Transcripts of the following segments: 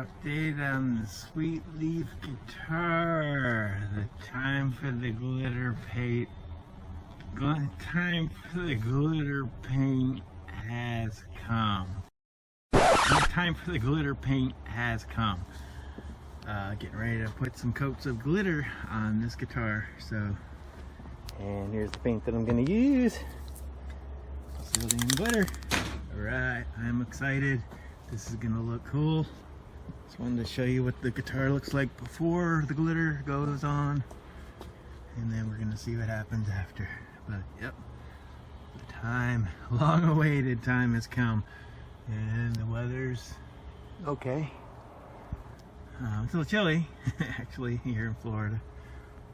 Update on the Sweet Leaf guitar. The time for the glitter paint. Time for the glitter paint has come. The time for the glitter paint has come. Getting ready to put some coats of glitter on this guitar. And here's the paint that I'm going to use. Silver and glitter. Alright, I'm excited. This is going to look cool. Just wanted to show you what the guitar looks like before the glitter goes on. And then we're going to see what happens after. But yep, the time, long awaited time has come. And the weather's okay. It's a little chilly, actually, here in Florida.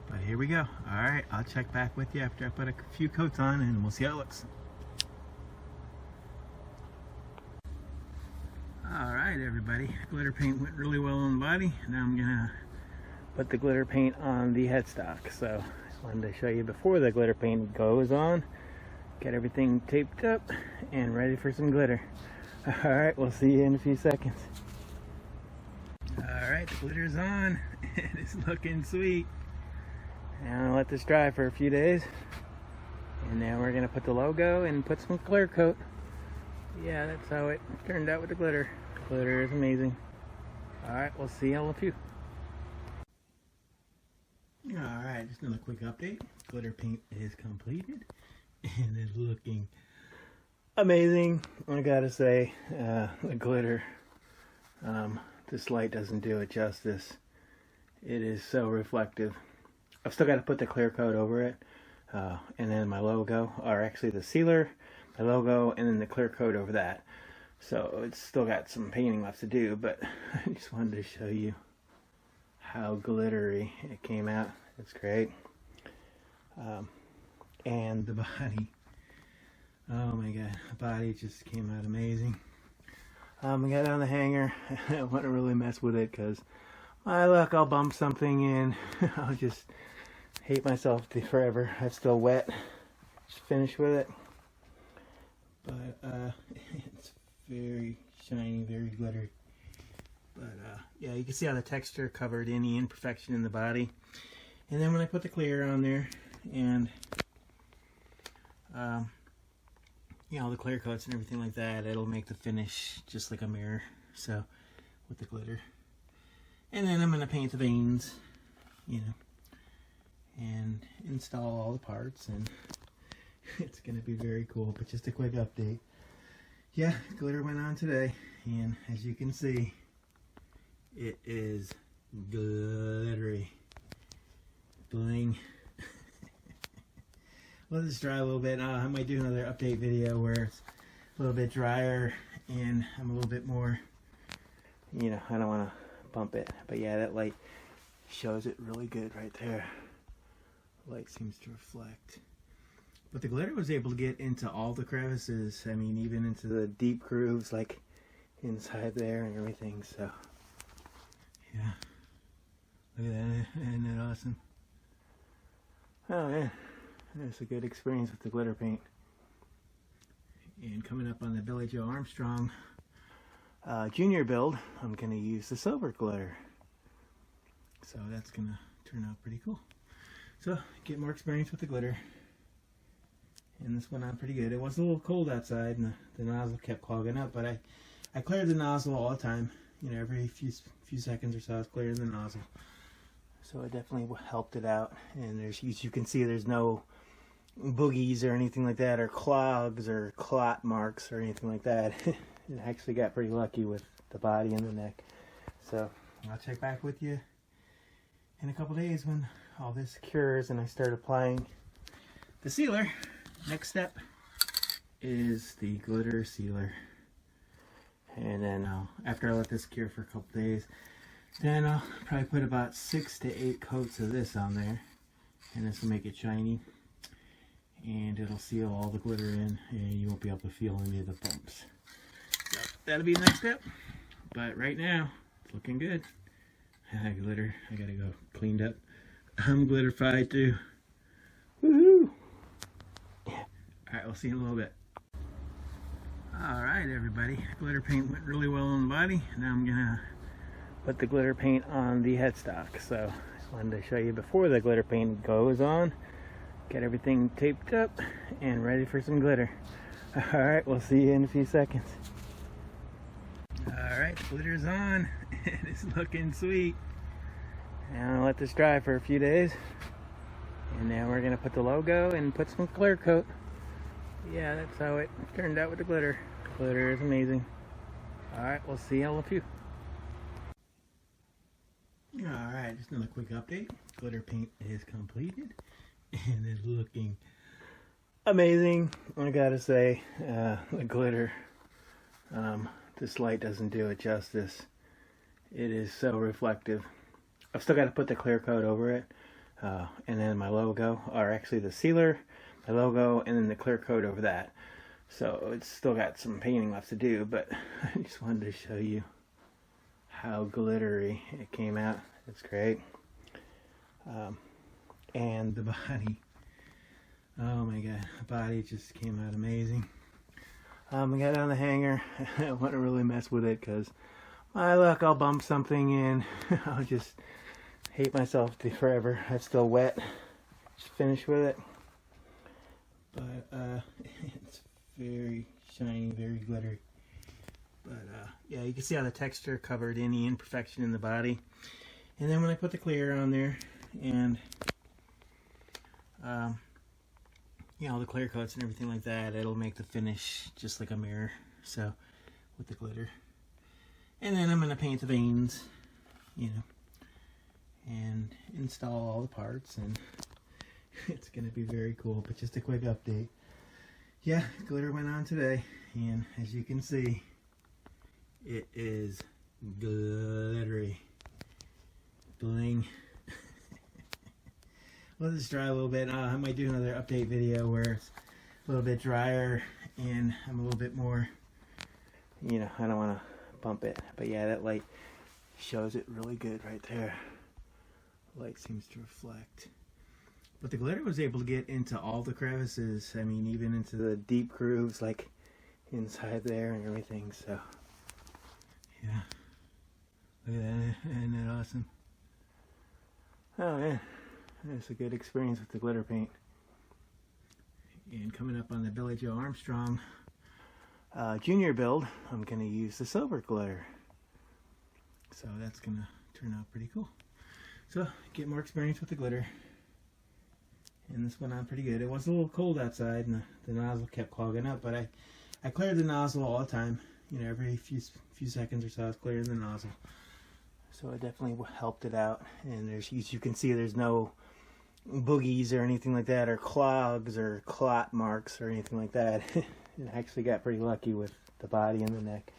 But here we go. Alright, I'll check back with you after I put a few coats on and we'll see how it looks. Alright everybody, glitter paint went really well on the body. Now I'm gonna put the glitter paint on the headstock. So I wanted to show you before the glitter paint goes on. Get everything taped up and ready for some glitter. Alright, we'll see you in a few seconds. Alright, the glitter's on. It's looking sweet. Now I'm gonna let this dry for a few days. And then we're gonna put the logo and put some clear coat. Yeah, that's how it turned out with the glitter. The glitter is amazing. Alright, we'll see you in a few. Alright, just another quick update. Glitter paint is completed and is looking amazing. I gotta say, the glitter, this light doesn't do it justice. It is so reflective. I've still got to put the clear coat over it, and then my logo, or actually the sealer, my logo, and then the clear coat over that. So it's still got some painting left to do, but I just wanted to show you how glittery it came out. It's great. And the body, oh my god, the body just came out amazing. I got it on the hanger. I don't want to really mess with it because my luck, I'll bump something in. I'll just hate myself forever. It's still wet. Just finished with it. But it's very shiny, very glittery. But yeah, you can see how the texture covered any imperfection in the body. And then when I put the clear on there and you know, the clear coats and everything like that, it'll make the finish just like a mirror. So with the glitter. And then I'm going to paint the veins, you know, and install all the parts, and it's going to be very cool. But just a quick update. Yeah, glitter went on today, and as you can see, it is glittery. Bling. Let this dry a little bit. I might do another update video where it's a little bit drier and I'm a little bit more, you know, I don't want to bump it. But yeah, that light shows it really good right there. Light seems to reflect. But the glitter was able to get into all the crevices. I mean, even into the deep grooves, like inside there and everything. So, yeah. Look at that. Isn't that awesome? Oh, yeah. It's a good experience with the glitter paint. And coming up on the Billy Joe Armstrong Junior build, I'm going to use the silver glitter. So that's going to turn out pretty cool. So, get more experience with the glitter. And this went on pretty good. It was a little cold outside and the nozzle kept clogging up, but I cleared the nozzle all the time. You know, every few seconds or so I was clearing the nozzle. So it definitely helped it out. And there's, as you can see, there's no boogies or anything like that, or clogs or clot marks or anything like that. It actually got pretty lucky with the body and the neck. So I'll check back with you in a couple days when all this cures and I start applying the sealer. Next step is the glitter sealer. And then after I let this cure for a couple days, then I'll probably put about 6 to 8 coats of this on there. And this will make it shiny. And it'll seal all the glitter in, and you won't be able to feel any of the bumps. So that'll be the next step. But right now, it's looking good. Glitter, I gotta go cleaned up. I'm glitterified too. Woohoo! Yeah. Alright, we'll see you in a little bit. Alright everybody, glitter paint went really well on the body. Now I'm gonna put the glitter paint on the headstock. So I wanted to show you before the glitter paint goes on. Get everything taped up and ready for some glitter. Alright, we'll see you in a few seconds. Alright, the glitter's on. It's looking sweet. Now I'll let this dry for a few days. And now we're going to put the logo and put some clear coat. Yeah, that's how it turned out with the glitter. The glitter is amazing. Alright, we'll see you in a few. Alright, just another quick update. Glitter paint is completed and it's looking amazing. I gotta say, the glitter, this light doesn't do it justice. It is so reflective. I've still got to put the clear coat over it, and then my logo, or actually the sealer, my logo, and then the clear coat over that. So it's still got some painting left to do, but I just wanted to show you how glittery it came out. It's great. And the body, oh my god, the body just came out amazing. I got it on the hanger. I don't want to really mess with it because look, I'll bump something in. I'll just hate myself forever. It's still wet. Just finished with it. But it's very shiny, very glittery. But yeah, you can see how the texture covered any imperfection in the body. And then when I put the clear on there and you know, the clear coats and everything like that, it'll make the finish just like a mirror. So with the glitter. And then I'm going to paint the veins, you know, and install all the parts, and it's going to be very cool. But just a quick update. Yeah, glitter went on today, and as you can see, it is glittery. Bling. Let this dry a little bit. I might do another update video where it's a little bit drier and I'm a little bit more, you know, I don't want to bump it. But yeah, that light shows it really good right there. Light seems to reflect. But the glitter was able to get into all the crevices. I mean, even into the deep grooves, like inside there and everything. So, yeah. Look at that. Isn't that awesome? Oh, man. It's a good experience with the glitter paint. And coming up on the Billy Joe Armstrong Junior build, I'm going to use the silver glitter. So that's going to turn out pretty cool. So, get more experience with the glitter. And this went on pretty good. It was a little cold outside and the nozzle kept clogging up, but I cleared the nozzle all the time. You know, every few seconds or so I was clearing the nozzle. So it definitely helped it out. And there's, as you can see, there's no boogies or anything like that, or clogs or clot marks or anything like that. I actually got pretty lucky with the body and the neck.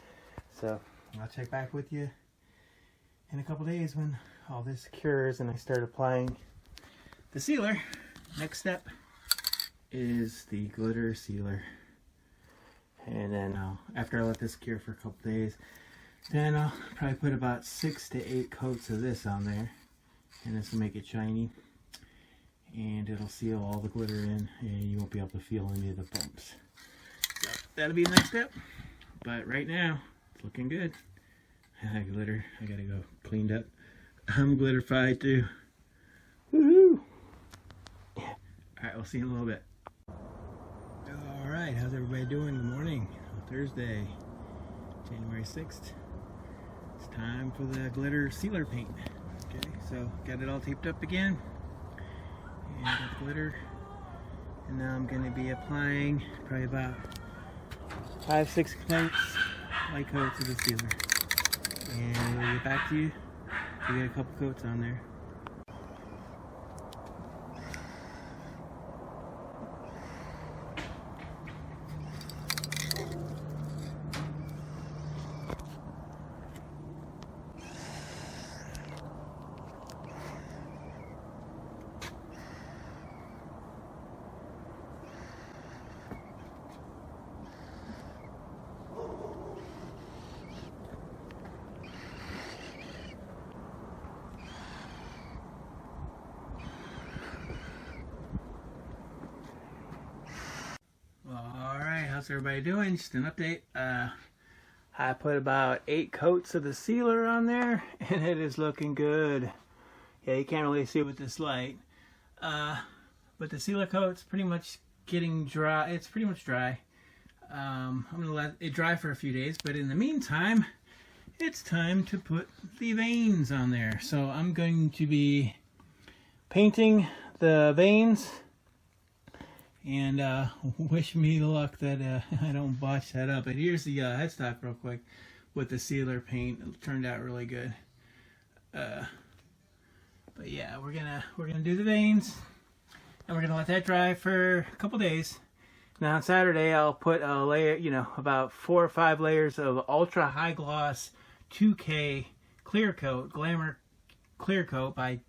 So I'll check back with you in a couple days when all this cures and I start applying the sealer. Next step is the glitter sealer. And then after I let this cure for a couple days, then I'll probably put about 6 to 8 coats of this on there. And this will make it shiny. And it'll seal all the glitter in, and you won't be able to feel any of the bumps. So that'll be the next step. But right now, it's looking good. Glitter, I gotta go cleaned up. I'm glitterified too. Woohoo! Yeah. Alright, we'll see you in a little bit. Alright, how's everybody doing? Good morning. Thursday, January 6th. It's time for the glitter sealer paint. Okay, so got it all taped up again. And got glitter. And now I'm going to be applying probably about 5-6 coats, light coats of the sealer. And we'll get back to you to get a couple coats on there. How's everybody doing? Just an update. I put about 8 coats of the sealer on there, and it is looking good. Yeah, you can't really see with this light. But the sealer coat's pretty much getting dry. It's pretty much dry. I'm going to let it dry for a few days, but in the meantime, it's time to put the veins on there. So I'm going to be painting the veins, and wish me luck that I don't botch that up. But here's the headstock real quick with the sealer paint. It turned out really good. But yeah, we're gonna do the veins, and we're gonna let that dry for a couple days. Now on Saturday I'll put a layer, you know, about 4 or 5 layers of ultra high gloss 2K clear coat, Glamour clear coat by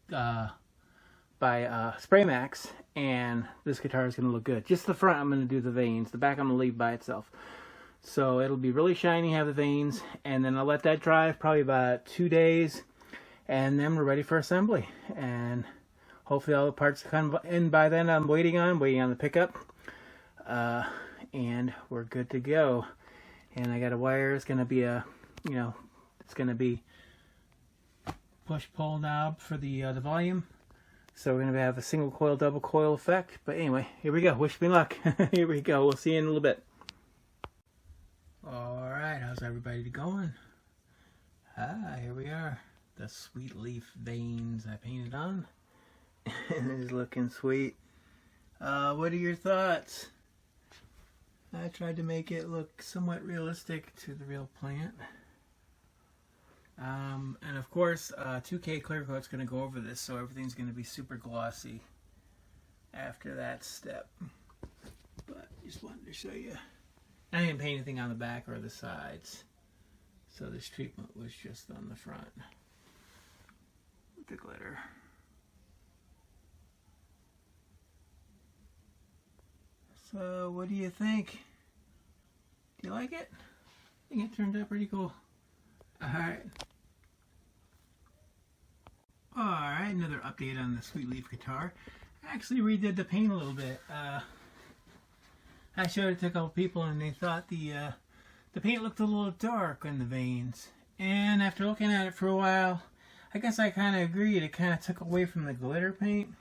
Spray Max, and this guitar is going to look good. Just the front I'm going to do the veins, the back I'm going to leave by itself. So it'll be really shiny, have the veins, and then I'll let that dry for about 2 days, and then we're ready for assembly. And hopefully all the parts come in by then. I'm waiting on the pickup, and we're good to go. And I got a wire. It's going to be a, you know, it's going to be push-pull knob for the volume. So we're going to have a single coil, double coil effect. But anyway, here we go. Wish me luck. Here we go. We'll see you in a little bit. Alright, how's everybody going? Here we are. The sweet leaf veins I painted on. And it is looking sweet. What are your thoughts? I tried to make it look somewhat realistic to the real plant. And of course, 2K clear coat's going to go over this, so everything's going to be super glossy after that step. But just wanted to show you. I didn't paint anything on the back or the sides, so this treatment was just on the front with the glitter. So, what do you think? Do you like it? I think it turned out pretty cool. Alright. Alright, another update on the Sweet Leaf guitar. I actually redid the paint a little bit. I showed it to a couple people and they thought the paint looked a little dark on the veins. And after looking at it for a while, I guess I kind of agreed. It kind of took away from the glitter paint.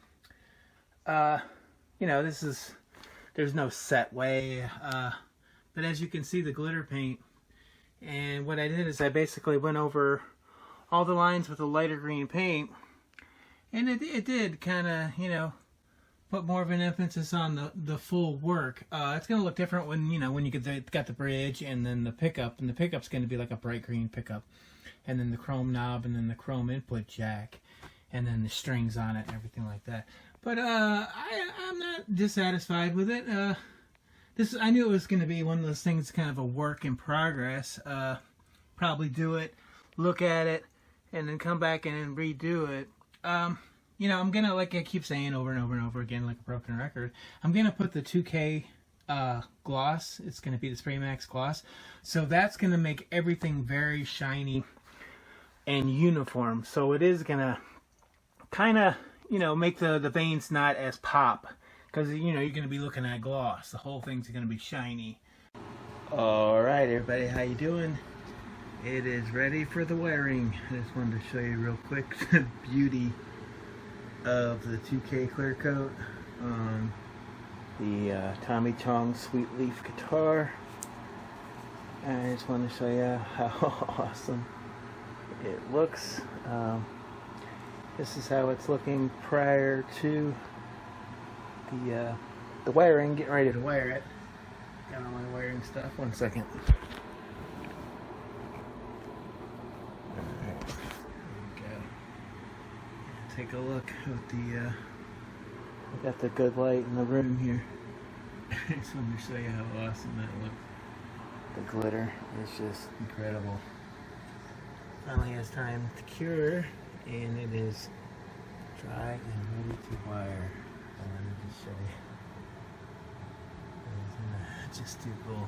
You know, there's no set way. But as you can see, the glitter paint. And what I did is I basically went over all the lines with a lighter green paint. And it did kind of, you know, put more of an emphasis on the full work. It's going to look different when, you know, when you got the bridge and then the pickup. And the pickup's going to be like a bright green pickup. And then the chrome knob and then the chrome input jack. And then the strings on it and everything like that. But I'm not dissatisfied with it. I knew it was going to be one of those things, kind of a work in progress. Probably do it, look at it, and then come back and redo it. You know, I'm going to, like I keep saying over and over and over again, like a broken record, I'm going to put the 2K gloss. It's going to be the Spray Max gloss. So that's going to make everything very shiny and uniform. So it is going to kind of, you know, make the veins not as pop. Because, you know, you're going to be looking at gloss. The whole thing's going to be shiny. Alright, everybody, how you doing? It is ready for the wiring. I just wanted to show you real quick the beauty of the 2K clear coat on the Tommy Chong Sweet Leaf guitar. And I just want to show you how awesome it looks. This is how it's looking prior to the wiring, getting ready to wire it. Got all my wiring stuff. One second. Alright, there we go. Take a look at the I got the good light in the room here. I just wanted to show you how awesome that looks. The glitter is just incredible. Finally has time to cure, and it is dry and ready to wire. Let me just show you. It's just too cool.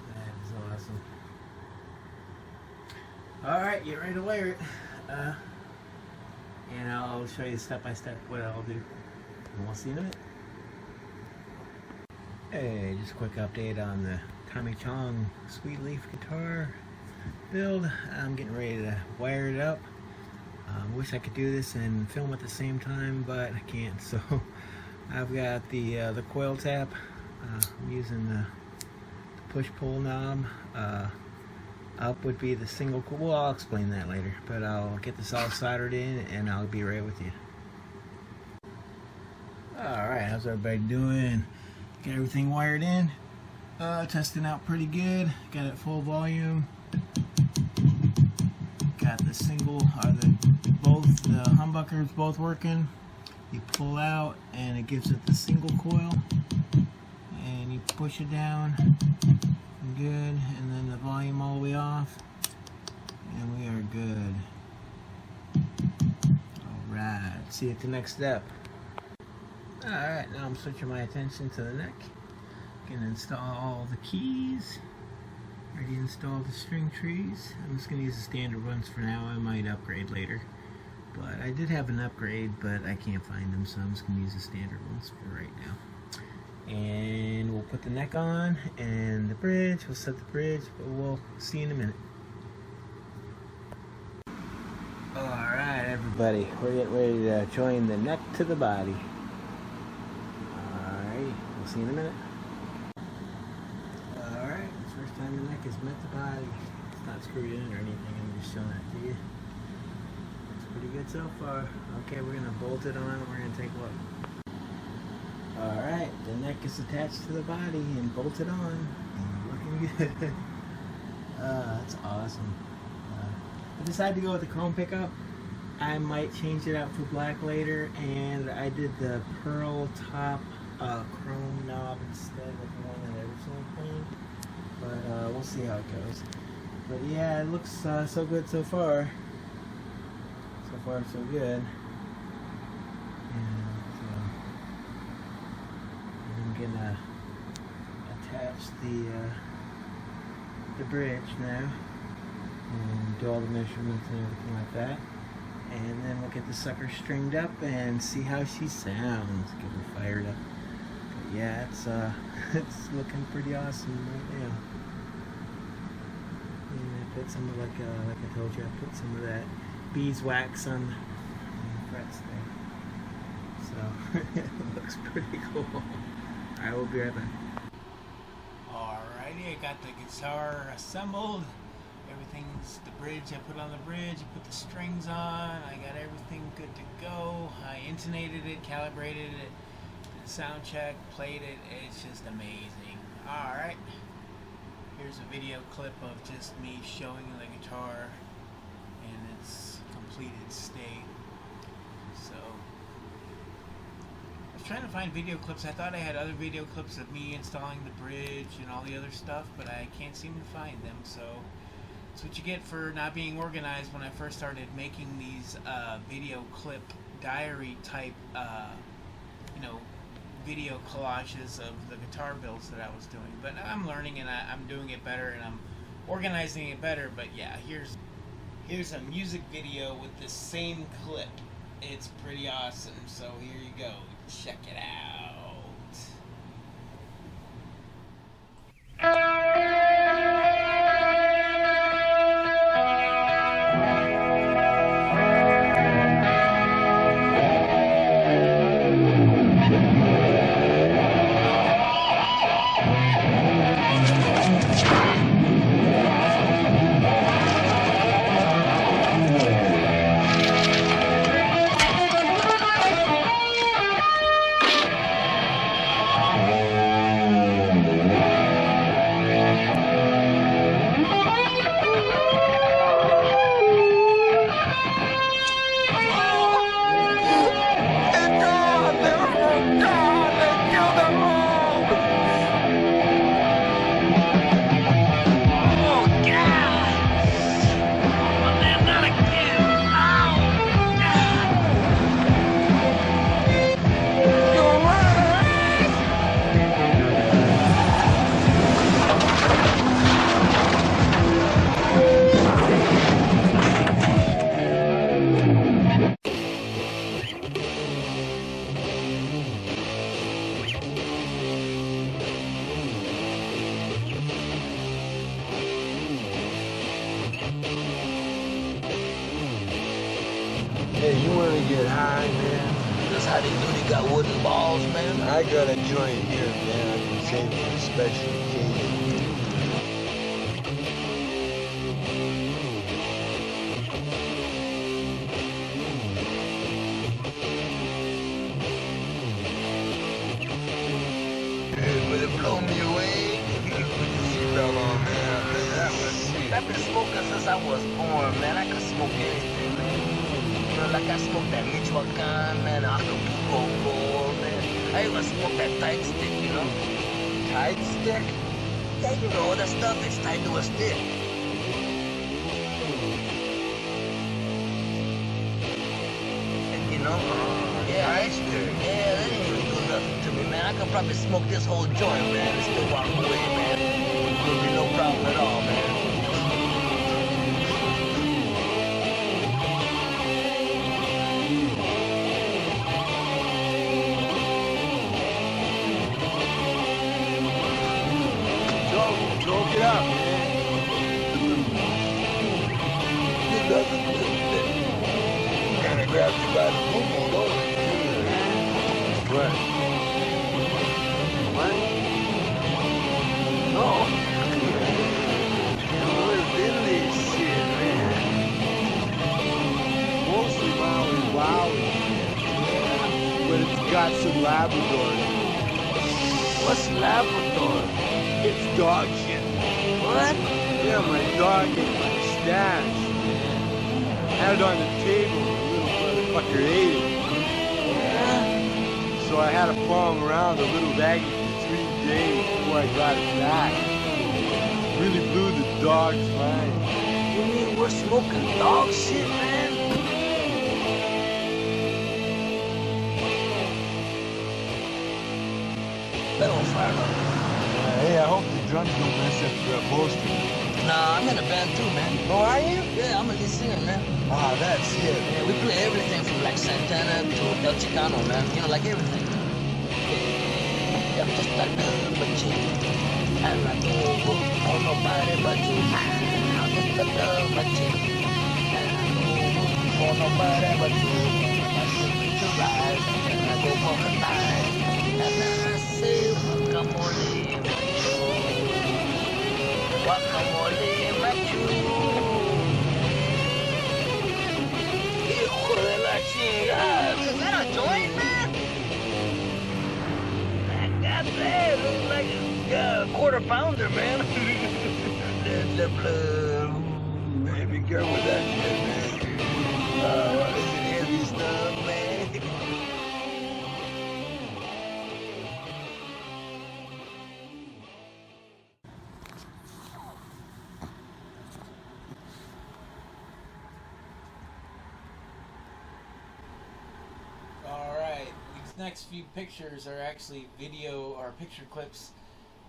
That is awesome. Alright, get ready to wire it. And I'll show you step by step what I'll do. And we'll see you in a minute. Hey, just a quick update on the Tommy Chong Sweet Leaf guitar build. I'm getting ready to wire it up. Wish I could do this and film at the same time, but I can't. So I've got the coil tap. I'm using the push-pull knob. Up would be the single coil. Well, I'll explain that later, but I'll get this all soldered in and I'll be right with you. Alright, how's everybody doing? Got everything wired in. Testing out pretty good. Got it full volume. Got the single, both the humbuckers both working. You pull out and it gives it the single coil. And you push it down. Good, and then the volume all the way off, and we are good. Alright, see you at the next step. Alright, now I'm switching my attention to the neck. Gonna install all the keys. Already installed the string trees. I'm just gonna use the standard ones for now. I might upgrade later. But I did have an upgrade, but I can't find them, so I'm just gonna use the standard ones for right now. And we'll put the neck on and the bridge. We'll set the bridge, but we'll see you in a minute. Alright everybody, we're getting ready to join the neck to the body. Alright, we'll see you in a minute. Alright, it's the first time the neck has met the body. It's not screwed in or anything, I'm just showing that to you. It's pretty good so far. Okay, we're going to bolt it on and we're going to take a look. Alright, the neck is attached to the body and bolted on. Looking good. That's awesome. I decided to go with the chrome pickup. I might change it out for black later, and I did the pearl top chrome knob instead of the one that I originally planned. But we'll see how it goes. But yeah, it looks so good so far. So far so good. I'm gonna attach the bridge now and do all the measurements and everything like that, and then we'll get the sucker stringed up and see how she sounds. Get her fired up. But yeah, it's looking pretty awesome right now. And I put some of like I told you, I put some of that beeswax on the frets there, so it looks pretty cool. I will be right back. Alrighty, I got the guitar assembled. Everything's the bridge. I put on the bridge, I put the strings on. I got everything good to go. I intonated it, calibrated it, did a sound check, played it. It's just amazing. Alright, here's a video clip of just me showing the guitar in its completed state. So trying to find video clips. I thought I had other video clips of me installing the bridge and all the other stuff, but I can't seem to find them. So that's what you get for not being organized when I first started making these video clip diary type video collages of the guitar builds that I was doing. But I'm learning and I'm doing it better and I'm organizing it better. But yeah, here's a music video with the same clip. It's pretty awesome, so here you go. Check it out. Hey, you wanna get high, man? That's how they do. They got wooden balls, man. I got a joint here, man. I can save it for a special occasion. Will it blow me away? Put the seatbelt on, man. I've been smoking since I was born, man. I can smoke anything, man. You know, like I smoked that Michoacan, man, Acapulco Gold, man. I even smoked that tight stick, you know? Tight stick? Yeah, you know, that stuff is tied to a stick. You know? Yeah. Tight stick? Yeah, that ain't even do nothing to me, man. I could probably smoke this whole joint, man, and still walk away, man. There'll be no problem at all, man. Choke it up, man. Kinda grabbed you by the boo-boo, don't it? What? What? No. What's in this shit, man? Mostly Maui Wowie. Yeah. But it's got some Labrador in it. What's Labrador? It's dog shit. What? Yeah, my dog ate my stash. Had it on the table, the little motherfucker ate it. Yeah. So I had to follow him around the little baggie for 3 days before I got it back. Really blew the dog's mind. You mean we're smoking dog shit, man? That don't fire up. Hey, I hope the drums don't mess up your upholstery. Nah, I'm in a band too, man. Oh, are you? Yeah, I'm a lead singer, man. Ah, that's it. Yeah, we play everything from like Santana to El Chicano, man. You know, like everything. I'm just a little but you. And I don't work for nobody but you. I'm just a little but you. And I don't work for nobody but you. I sleep to rise and I go for the night. And I say, guacamole, macho. Guacamole, macho. Hijo de la chingada. Is that a joint, man? God damn, looks like a quarter pounder, man. That's the blood. Hey, be careful with that shit, man. What is it, heavy stuff, man? Alright, these next few pictures are actually video or picture clips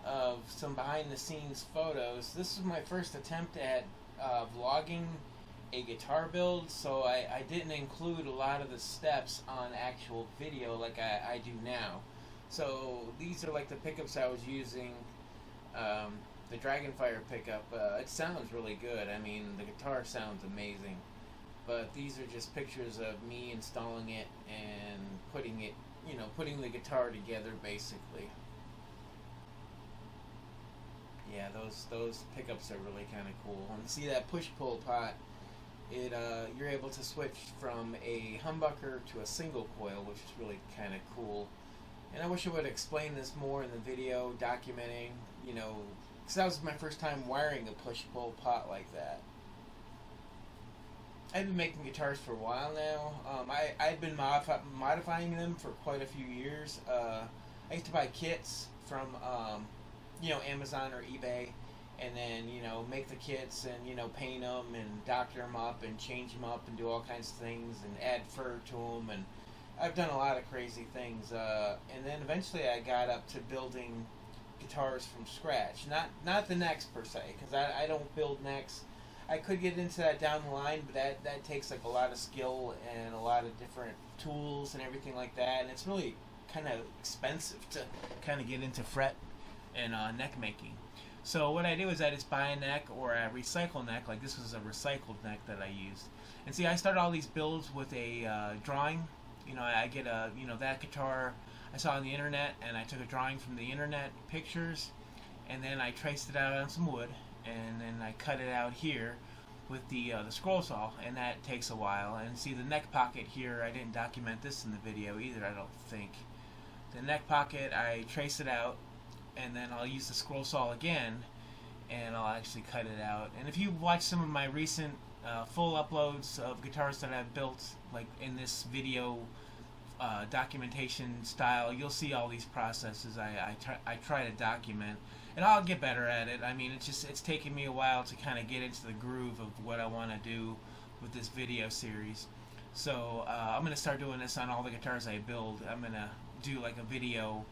of some behind the scenes photos. This is my first attempt at vlogging a guitar build, so I didn't include a lot of the steps on actual video like I do now. So these are like the pickups I was using, the Dragonfire pickup. It sounds really good. I mean, the guitar sounds amazing. But these are just pictures of me installing it and putting it, you know, putting the guitar together basically. Yeah, those pickups are really kind of cool. And see that push-pull pot, you're able to switch from a humbucker to a single coil, which is really kind of cool. And I wish I would explain this more in the video, documenting, you know, because that was my first time wiring a push-pull pot like that. I've been making guitars for a while now. I've been modifying them for quite a few years. I used to buy kits from, you know, Amazon or eBay, and then, you know, make the kits and, you know, paint them and doctor them up and change them up and do all kinds of things and add fur to them, and I've done a lot of crazy things. And then eventually I got up to building guitars from scratch. Not the necks per se, because I don't build necks. I could get into that down the line, but that takes like a lot of skill and a lot of different tools and everything like that, and it's really kind of expensive to kind of get into fret and neck making. So what I do is I just buy a neck or a recycle neck. Like this was a recycled neck that I used. And see, I started all these builds with a drawing. You know, I get a, you know, that guitar I saw on the internet, and I took a drawing from the internet pictures, and then I traced it out on some wood, and then I cut it out here with the scroll saw, and that takes a while. And see, the neck pocket here, I didn't document this in the video either, I don't think. The neck pocket, I trace it out, and then I'll use the scroll saw again, and I'll actually cut it out. And if you watch some of my recent full uploads of guitars that I've built, like in this video documentation style, you'll see all these processes I try to document, and I'll get better at it. I mean, it's taken me a while to kind of get into the groove of what I want to do with this video series. So I'm going to start doing this on all the guitars I build. I'm going to do like a video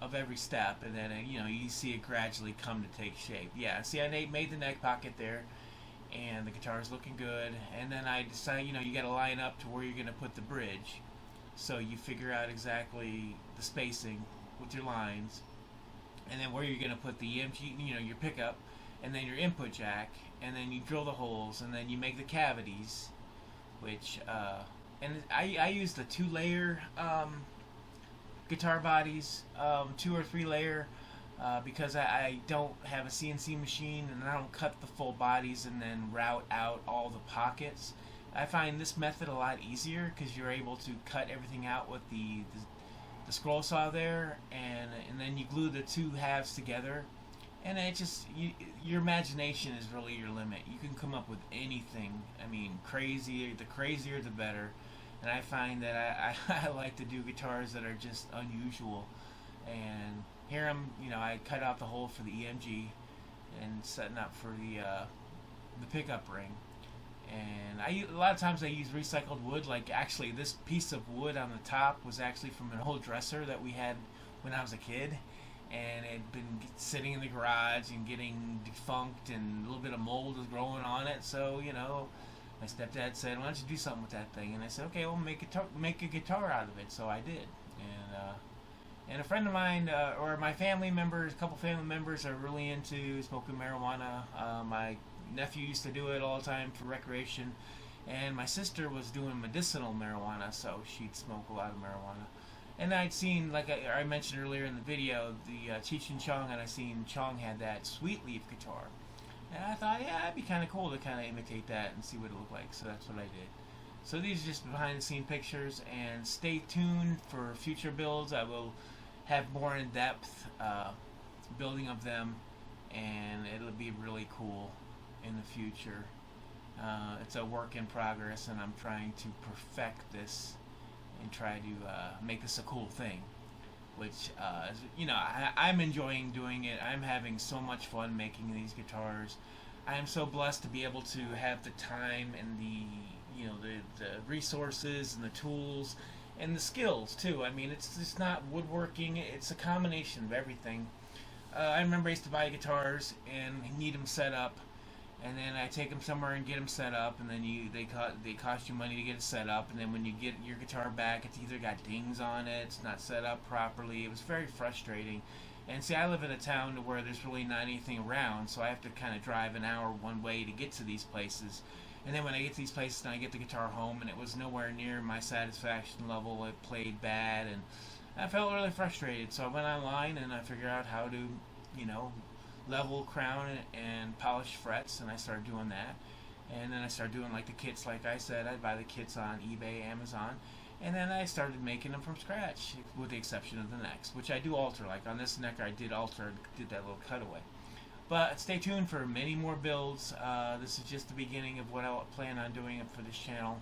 of every step, and then you know, you see it gradually come to take shape. Yeah, see, I made the neck pocket there, and the guitar is looking good. And then I decide, you know, you got to line up to where you're going to put the bridge. So you figure out exactly the spacing with your lines, and then where you're going to put the EMG, you know, your pickup, and then your input jack, and then you drill the holes, and then you make the cavities, which and I use the 2-layer guitar bodies, 2 or 3 layer, because I don't have a CNC machine, and I don't cut the full bodies and then route out all the pockets. I find this method a lot easier because you're able to cut everything out with the scroll saw there, and then you glue the 2 halves together, and it just, your imagination is really your limit. You can come up with anything. I mean, crazier, the crazier the better. And I find that I like to do guitars that are just unusual. And here I cut out the hole for the EMG and setting up for the pickup ring. And a lot of times I use recycled wood. Like, actually, this piece of wood on the top was actually from an old dresser that we had when I was a kid, and it had been sitting in the garage and getting defunct, and a little bit of mold was growing on it. So, you know, my stepdad said, "Why don't you do something with that thing?" And I said, "Okay, well, make a guitar out of it." So I did. And a friend of mine, or my family members, a couple family members, are really into smoking marijuana. My nephew used to do it all the time for recreation, and my sister was doing medicinal marijuana, so she'd smoke a lot of marijuana. And I'd seen, like I mentioned earlier in the video, the Cheech and Chong, and I seen Chong had that sweet leaf guitar. And I thought, yeah, it'd be kind of cool to kind of imitate that and see what it looked like, so that's what I did. So these are just behind the scene pictures, and stay tuned for future builds. I will have more in-depth building of them, and it'll be really cool in the future. It's a work in progress, and I'm trying to perfect this and try to make this a cool thing, which you know, I'm enjoying doing it. I'm having so much fun making these guitars. I am so blessed to be able to have the time and the resources and the tools and the skills too. I mean, it's just not woodworking, it's a combination of everything. I remember I used to buy guitars and need them set up, and then I take them somewhere and get them set up, and then they cost you money to get it set up, and then when you get your guitar back, it's either got dings on it, it's not set up properly. It was very frustrating. And see, I live in a town where there's really not anything around, so I have to kind of drive an hour one way to get to these places. And then when I get to these places and I get the guitar home and it was nowhere near my satisfaction level, it played bad, and I felt really frustrated. So I went online and I figured out how to, you know, level, crown, and polish frets, and I started doing that. And then I started doing like the kits, like I said, I'd buy the kits on eBay, Amazon, and then I started making them from scratch, with the exception of the necks, which I do alter. Like on this neck I did alter, did that little cutaway. But stay tuned for many more builds. This is just the beginning of what I plan on doing for this channel.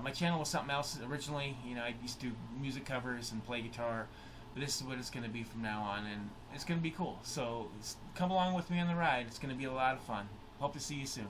My channel was something else originally. You know, I used to do music covers and play guitar, but this is what it's going to be from now on, and it's going to be cool. So come along with me on the ride. It's going to be a lot of fun. Hope to see you soon.